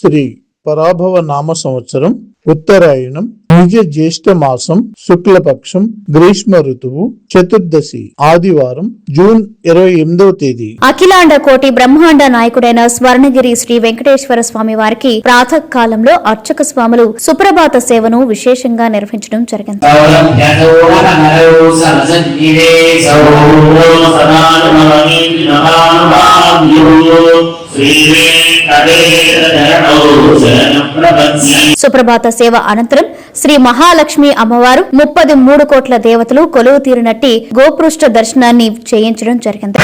శ్రీ పరాభవ నామ సంవత్సరం ఉత్తరాయణం నిజ జ్యేష్ఠ మాసం శుక్లపక్షం గ్రీష్మ ఋతువు చతుర్దశి ఆదివారం జూన్ 28వ తేదీ. అఖిలాండ కోటి బ్రహ్మాండ నాయకుడైన స్వర్ణగిరి శ్రీ వెంకటేశ్వర స్వామి వారికి ప్రాతః కాలంలో అర్చక స్వాములు సుప్రభాత సేవను విశేషంగా నిర్వహించడం జరిగింది. సుప్రభాత సేవ అనంతరం శ్రీ మహాలక్ష్మి అమ్మవారు 33 కోట్ల దేవతలు కొలువు తీరినట్టి గోపృష్ఠ దర్శనాన్ని చేయించడం జరిగింది.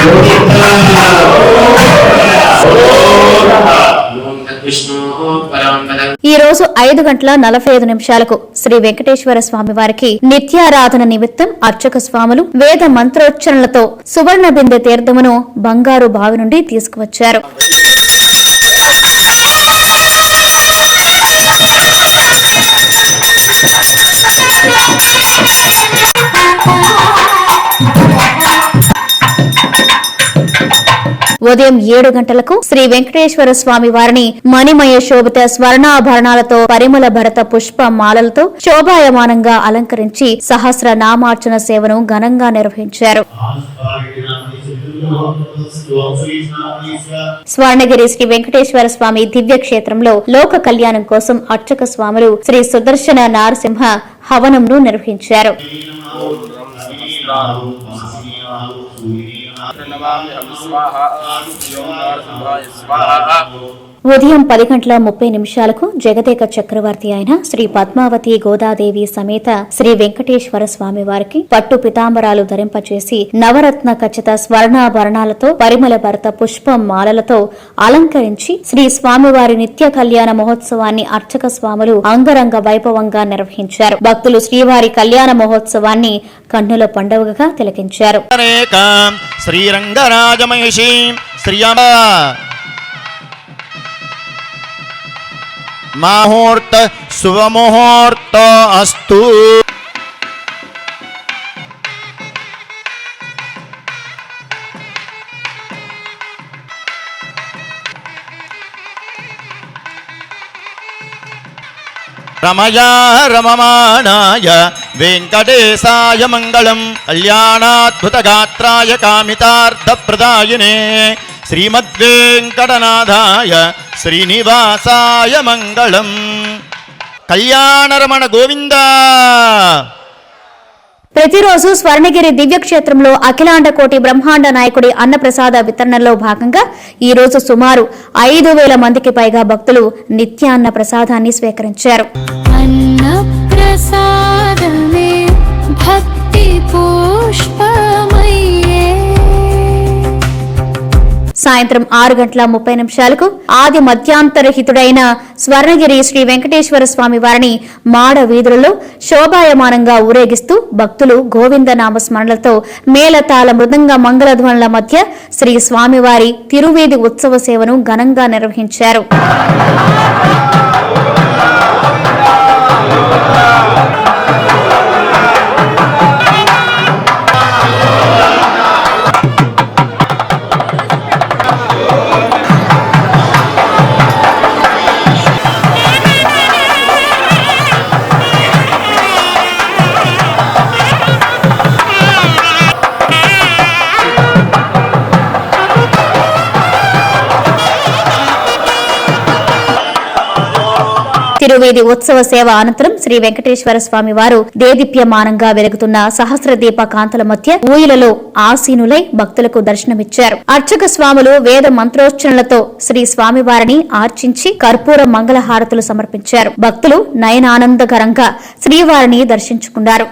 ఈ రోజు 5:45 శ్రీ వెంకటేశ్వర స్వామి వారికి నిత్యారాధన నిమిత్తం అర్చక స్వాములు వేద మంత్రోచ్చరణలతో సువర్ణ బిందె తీర్థమును బంగారు బావి నుండి తీసుకువచ్చారు. ఉదయం 7 గంటలకు శ్రీ వెంకటేశ్వర స్వామి వారిని మణిమయ శోభిత స్వర్ణాభరణాలతో పరిమళ భరత పుష్ప మాలలతో శోభాయమానంగా అలంకరించి సహస్ర నామార్చన సేవను ఘనంగా నిర్వహించారు. స్వర్ణగిరి శ్రీ వెంకటేశ్వర స్వామి దివ్య క్షేత్రంలో లోక కళ్యాణం కోసం అర్చక స్వాములు శ్రీ సుదర్శన నారసింహ హవనంను నిర్వహించారు. ఉదయం 10:30 జగదేక చక్రవర్తి అయిన శ్రీ పద్మావతి గోదాదేవి సమేత శ్రీ వెంకటేశ్వర స్వామి వారికి పట్టు పితాంబరాలు ధరింపచేసి నవరత్న ఖచ్చిత స్వర్ణాభరణాలతో పరిమళ భరత పుష్ప మాలలతో అలంకరించి శ్రీ స్వామివారి నిత్య కళ్యాణ మహోత్సవాన్ని అర్చక స్వాములు అంగరంగ వైభవంగా నిర్వహించారు. భక్తులు శ్రీవారి కళ్యాణ మహోత్సవాన్ని కన్నుల పండుగగా తిలకించారు. ముహూర్త శుభముహూర్త అస్తు. రమయా రమమానాయ వెంకటేశాయ మంగళం కళ్యాణాద్భుత గాత్రాయ కామితార్థప్రదాయినే శ్రీమద్వేంకటనాథాయ శ్రీనివాసాయ మంగళం. కళ్యాణరమణ గోవింద. ప్రతిరోజు స్వర్ణగిరి దివ్యక్షేత్రంలో అఖిలాండ కోటి బ్రహ్మాండ నాయకుడి అన్నప్రసాద వితరణలో భాగంగా ఈ రోజు సుమారు 5,000 మందికి పైగా భక్తులు నిత్యాన్న ప్రసాదాన్ని స్వీకరించారు. సాయంత్రం 6:30 ఆది మధ్యాంతరహితుడైన స్వర్ణగిరి శ్రీ వెంకటేశ్వర స్వామి వారిని మాడ వీధులలో శోభాయమానంగా ఊరేగిస్తూ భక్తులు గోవింద నామ స్మరణలతో మేళతాళ మృదంగ మంగళధ్వనుల మధ్య శ్రీ స్వామివారి తిరువీధి ఉత్సవ సేవను ఘనంగా నిర్వహించారు. తిరువీధి ఉత్సవ సేవ అనంతరం శ్రీ వెంకటేశ్వర స్వామి వారు దేదీప్యమానంగా వెలుగుతున్న సహస్ర దీప కాంతల మధ్య ఊయలలో ఆసీనులై భక్తులకు దర్శనమిచ్చారు. అర్చక స్వాములు వేద మంత్రోచ్చరణలతో శ్రీ స్వామివారిని ఆర్చించి కర్పూర మంగళహారతులు సమర్పించారు. భక్తులు నయనానందకరంగా శ్రీవారిని దర్శించుకున్నారు.